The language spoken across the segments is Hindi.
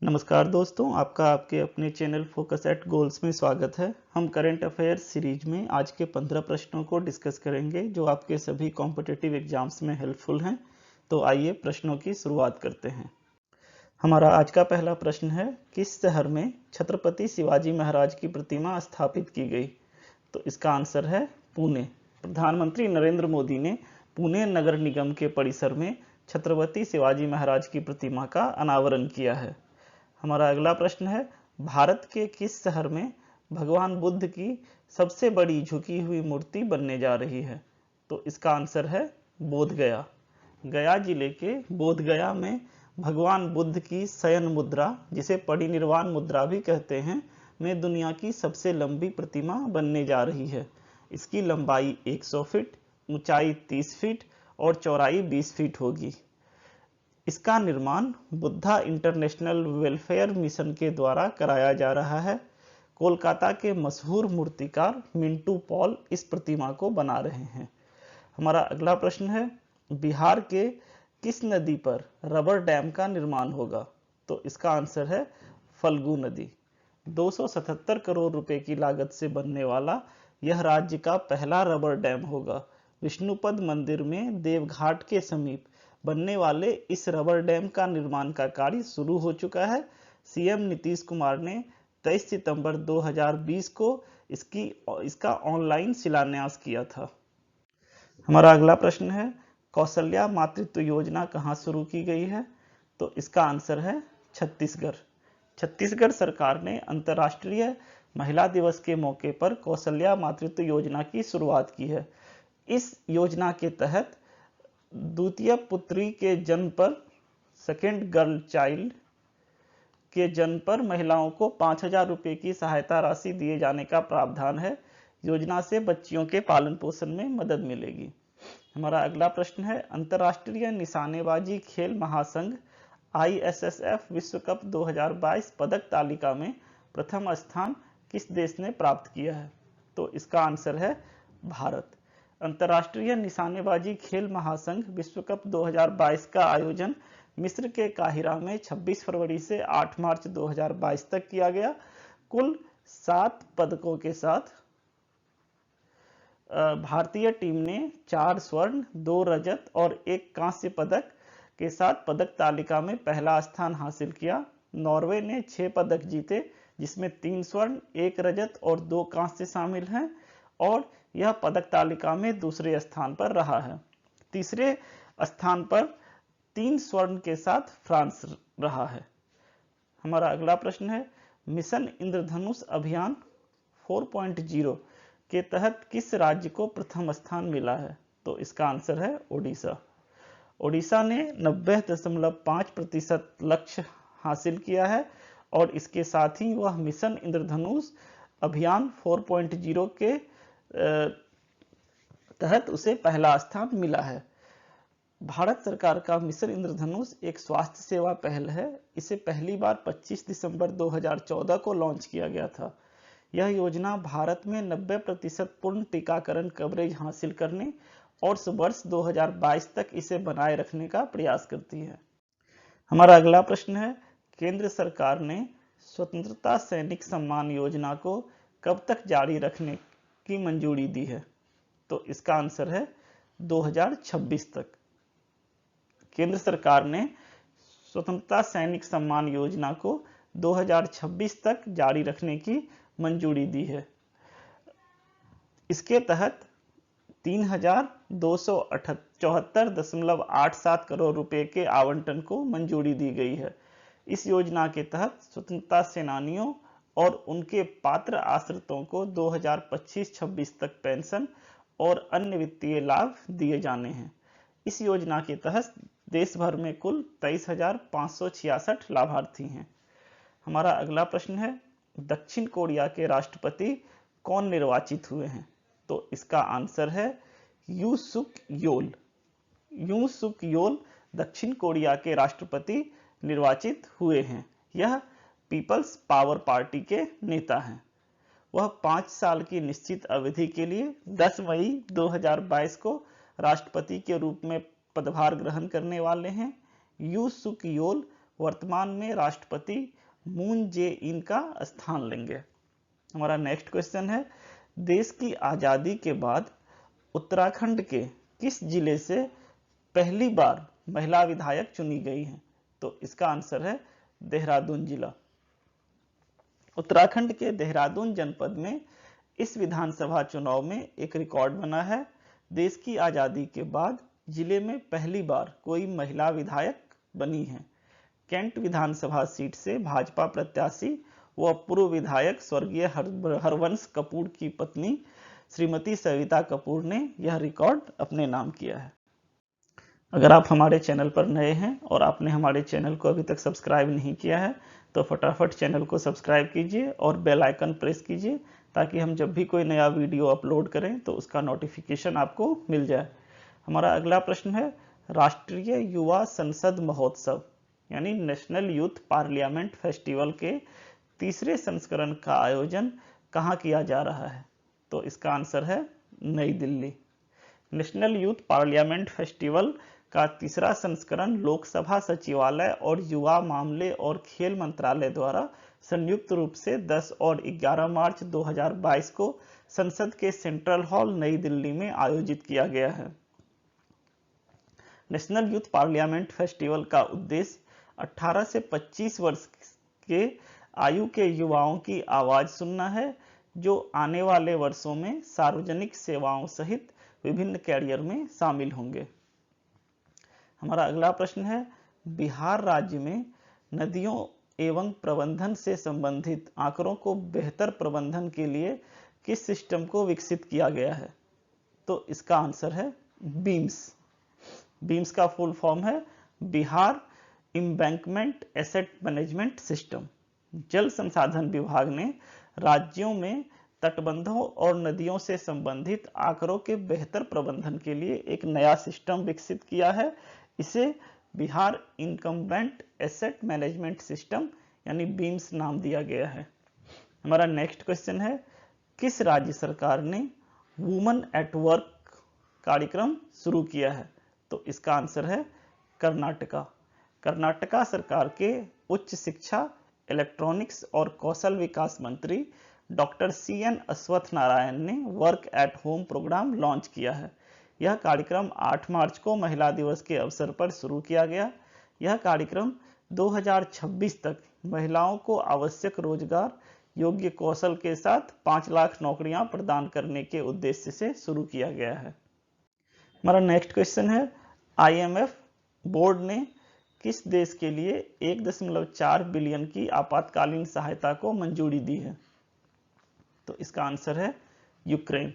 नमस्कार दोस्तों, आपका आपके अपने चैनल फोकस एट गोल्स में स्वागत है। हम करंट अफेयर्स सीरीज में आज के 15 प्रश्नों को डिस्कस करेंगे जो आपके सभी कॉम्पिटिटिव एग्जाम्स में हेल्पफुल हैं। तो आइए प्रश्नों की शुरुआत करते हैं। हमारा आज का पहला प्रश्न है, किस शहर में छत्रपति शिवाजी महाराज की प्रतिमा स्थापित की गई? तो इसका आंसर है पुणे। प्रधानमंत्री नरेंद्र मोदी ने पुणे नगर निगम के परिसर में छत्रपति शिवाजी महाराज की प्रतिमा का अनावरण किया है। हमारा अगला प्रश्न है, भारत के किस शहर में भगवान बुद्ध की सबसे बड़ी झुकी हुई मूर्ति बनने जा रही है? तो इसका आंसर है बोधगया। गया जिले के बोधगया में भगवान बुद्ध की शयन मुद्रा, जिसे परिनिर्वाण मुद्रा भी कहते हैं, में दुनिया की सबसे लंबी प्रतिमा बनने जा रही है। इसकी लंबाई 100 फीट, ऊंचाई 30 फीट और चौड़ाई 20 फीट होगी। इसका निर्माण बुद्धा इंटरनेशनल वेलफेयर मिशन के द्वारा कराया जा रहा है। कोलकाता के मशहूर मूर्तिकार मिंटू पॉल इस प्रतिमा को बना रहे हैं। हमारा अगला प्रश्न है, बिहार के किस नदी पर रबर डैम का निर्माण होगा? तो इसका आंसर है फल्गु नदी। 277 करोड़ रुपए की लागत से बनने वाला यह राज्य का पहला रबर डैम होगा। विष्णुपद मंदिर में देवघाट के समीप बनने वाले इस रबर डैम का निर्माण का कार्य शुरू हो चुका है। सीएम नीतीश कुमार ने 23 सितंबर 2020 को इसका ऑनलाइन शिलान्यास किया था। हमारा अगला प्रश्न है, कौशल्या मातृत्व योजना कहाँ शुरू की गई है? तो इसका आंसर है छत्तीसगढ़। छत्तीसगढ़ सरकार ने अंतर्राष्ट्रीय महिला दिवस के मौके पर कौशल्या मातृत्व योजना की शुरुआत की है। इस योजना के तहत द्वितीय पुत्री के जन्म पर, सेकेंड गर्ल चाइल्ड के जन्म पर महिलाओं को 5,000 रुपये की सहायता राशि दिए जाने का प्रावधान है। योजना से बच्चियों के पालन पोषण में मदद मिलेगी। हमारा अगला प्रश्न है, अंतर्राष्ट्रीय निशानेबाजी खेल महासंघ ISSF विश्व कप 2022 पदक तालिका में प्रथम स्थान किस देश ने प्राप्त किया है? तो इसका आंसर है भारत। अंतर्राष्ट्रीय निशानेबाजी खेल महासंघ विश्व कप 2022 का आयोजन मिस्र के काहिरा में 26 फरवरी से 8 मार्च 2022 तक किया गया। कुल 7 पदकों के साथ भारतीय टीम ने 4 स्वर्ण, 2 रजत और 1 कांस्य पदक के साथ पदक तालिका में पहला स्थान हासिल किया। नॉर्वे ने 6 पदक जीते, जिसमें 3 स्वर्ण, 1 रजत और 2 कांस्य शामिल हैं, और यह पदक तालिका में दूसरे स्थान पर रहा है। तीसरे स्थान पर 3 स्वर्ण के साथ फ्रांस रहा है। हमारा अगला प्रश्न है, मिशन इंद्रधनुष अभियान 4.0 के तहत किस राज्य को प्रथम स्थान मिला है? तो इसका आंसर है ओडिशा। ओडिशा ने 90.5% लक्ष्य हासिल किया है और इसके साथ ही वह मिशन इंद्रधनुष अभियान 4.0 के तहत उसे पहला स्थान मिला है। भारत सरकार का मिशन इंद्रधनुष एक स्वास्थ्य सेवा पहल है। इसे पहली बार 25 दिसंबर 2014 को लॉन्च किया गया था। यह योजना भारत में 90% पूर्ण टीकाकरण कवरेज हासिल करने और वर्ष 2022 तक इसे बनाए रखने का प्रयास करती है। हमारा अगला प्रश्न है, केंद्र सरकार ने स्वतंत्रता सैनिक सम्मान योजना को कब तक जारी रखने की मंजूरी दी है? तो इसका आंसर है 2026 तक। केंद्र सरकार ने स्वतंत्रता सैनिक सम्मान योजना को 2026 तक जारी रखने की मंजूरी दी है। इसके तहत 3,274.87 करोड़ रुपए के आवंटन को मंजूरी दी गई है। इस योजना के तहत स्वतंत्रता सेनानियों और उनके पात्र आश्रितों को 2025-26 तक पेंशन और अन्य वित्तीय लाभ दिए जाने हैं। इस योजना के तहत देश भर में कुल 23,566 लाभार्थी हैं। हमारा अगला प्रश्न है, दक्षिण कोरिया के राष्ट्रपति कौन निर्वाचित हुए हैं? तो इसका आंसर है यू सुक योल। यू सुक योल दक्षिण कोरिया के राष्ट्रपति निर्वाचित हुए हैं। यह पीपल्स पावर पार्टी के नेता हैं। वह 5 साल की निश्चित अवधि के लिए 10 मई 2022 को राष्ट्रपति के रूप में पदभार ग्रहण करने वाले हैं। यू सुक योल वर्तमान में राष्ट्रपति मून जे इन का स्थान लेंगे? हमारा नेक्स्ट क्वेश्चन है, देश की आजादी के बाद उत्तराखंड के किस जिले से पहली बार महिला विधायक चुनी गई हैं? तो इसका आंसर है देहरादून जिला। उत्तराखंड के देहरादून जनपद में इस विधानसभा चुनाव में एक रिकॉर्ड बना है। देश की आजादी के बाद जिले में पहली बार कोई महिला विधायक बनी है। कैंट विधानसभा सीट से भाजपा प्रत्याशी व पूर्व विधायक स्वर्गीय हरवंश कपूर की पत्नी श्रीमती सविता कपूर ने यह रिकॉर्ड अपने नाम किया है। अगर आप हमारे चैनल पर नए हैं और आपने हमारे चैनल को अभी तक सब्सक्राइब नहीं किया है तो फटाफट चैनल को सब्सक्राइब कीजिए और बेल आइकन प्रेस कीजिए ताकि हम जब भी कोई नया वीडियो अपलोड करें तो उसका नोटिफिकेशन आपको मिल जाए। हमारा अगला प्रश्न है, राष्ट्रीय युवा संसद महोत्सव यानी नेशनल यूथ पार्लियामेंट फेस्टिवल के तीसरे संस्करण का आयोजन कहाँ किया जा रहा है? तो इसका आंसर है नई Delhi. National youth parliament festival का तीसरा संस्करण लोकसभा सचिवालय और युवा मामले और खेल मंत्रालय द्वारा संयुक्त रूप से 10 और 11 मार्च 2022 को संसद के सेंट्रल हॉल नई दिल्ली में आयोजित किया गया है। नेशनल यूथ पार्लियामेंट फेस्टिवल का उद्देश्य 18 से 25 वर्ष के आयु के युवाओं की आवाज सुनना है जो आने वाले वर्षों में सार्वजनिक सेवाओं सहित विभिन्न कैरियर में शामिल होंगे। हमारा अगला प्रश्न है, बिहार राज्य में नदियों एवं प्रबंधन से संबंधित आंकड़ों को बेहतर प्रबंधन के लिए किस सिस्टम को विकसित किया गया है? तो इसका आंसर है बीम्स। बीम्स का फुल फॉर्म है Bihar embankment asset management system. जल संसाधन विभाग ने राज्यों में तटबंधों और नदियों से संबंधित आंकड़ों के बेहतर प्रबंधन के लिए एक नया सिस्टम विकसित किया है। इसे Bihar incumbent asset management system यानी बीम्स नाम दिया गया है। हमारा नेक्स्ट क्वेश्चन है, किस राज्य सरकार ने वुमन एट वर्क कार्यक्रम शुरू किया है? तो इसका आंसर है कर्नाटका। कर्नाटका सरकार के उच्च शिक्षा, इलेक्ट्रॉनिक्स और कौशल विकास मंत्री डॉक्टर CN अश्वत्थ नारायण ने work at home program launch किया है। यह कार्यक्रम 8 मार्च को महिला दिवस के अवसर पर शुरू किया गया। यह कार्यक्रम 2026 तक महिलाओं को आवश्यक रोजगार योग्य कौशल के साथ 5 लाख नौकरियां प्रदान करने के उद्देश्य से शुरू किया गया है। हमारा नेक्स्ट क्वेश्चन है, IMF बोर्ड ने किस देश के लिए 1.4 बिलियन की आपातकालीन सहायता को मंजूरी दी है? तो इसका आंसर है यूक्रेन।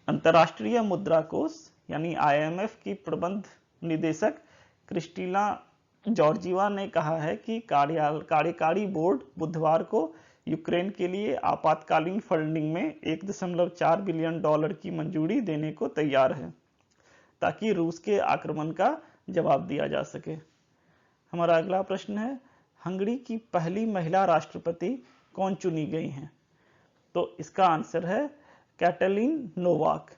अंतर्राष्ट्रीय मुद्रा कोष यानी IMF की प्रबंध निदेशक क्रिस्टिना जॉर्जीवा ने कहा है कि कार्यकारी बोर्ड बुधवार को यूक्रेन के लिए आपातकालीन फंडिंग में 1.4 बिलियन डॉलर की मंजूरी देने को तैयार है ताकि रूस के आक्रमण का जवाब दिया जा सके। हमारा अगला प्रश्न है, हंगरी की पहली महिला राष्ट्रपति कौन चुनी गई हैं? तो इसका आंसर है Catelyn Novak.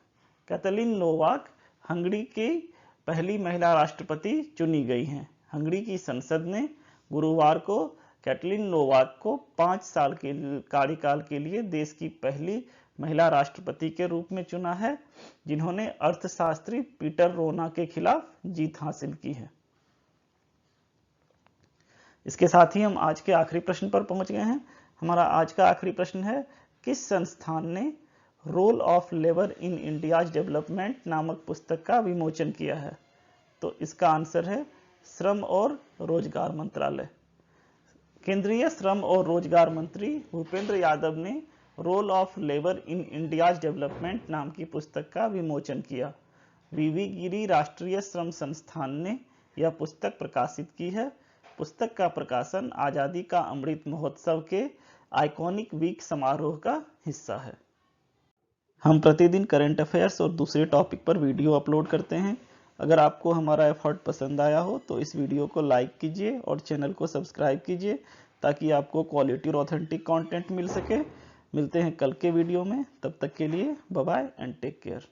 Catelyn Novak Hungary की पहली महिला राष्ट्रपति चुनी गई हैं। हंगरी की संसद ने गुरुवार को कैटलीन नोवाक को 5 साल के कार्यकाल के लिए देश की पहली महिला राष्ट्रपति के रूप में चुना है, जिन्होंने अर्थशास्त्री पीटर रोना के खिलाफ जीत हासिल की है। इसके साथ ही हम आज के आखिरी प्रश्न पर पहुंच गए हैं। हमारा आज का आखिरी प्रश्न है, किस संस्थान ने role of labour in India's development नामक पुस्तक का विमोचन किया है? तो इसका आंसर है श्रम और रोजगार मंत्रालय। केंद्रीय श्रम और रोजगार मंत्री भूपेंद्र यादव ने role of labour in India's development नाम की पुस्तक का विमोचन किया। वीवी गिरी राष्ट्रीय श्रम संस्थान ने यह पुस्तक प्रकाशित की है। पुस्तक का प्रकाशन आजादी का अमृत महोत्सव के आइकॉनिक वीक समारोह का हिस्सा है। हम प्रतिदिन करंट अफेयर्स और दूसरे टॉपिक पर वीडियो अपलोड करते हैं। अगर आपको हमारा एफर्ट पसंद आया हो तो इस वीडियो को लाइक कीजिए और चैनल को सब्सक्राइब कीजिए ताकि आपको क्वालिटी और ऑथेंटिक कंटेंट मिल सके। मिलते हैं कल के वीडियो में, तब तक के लिए bye bye and take care.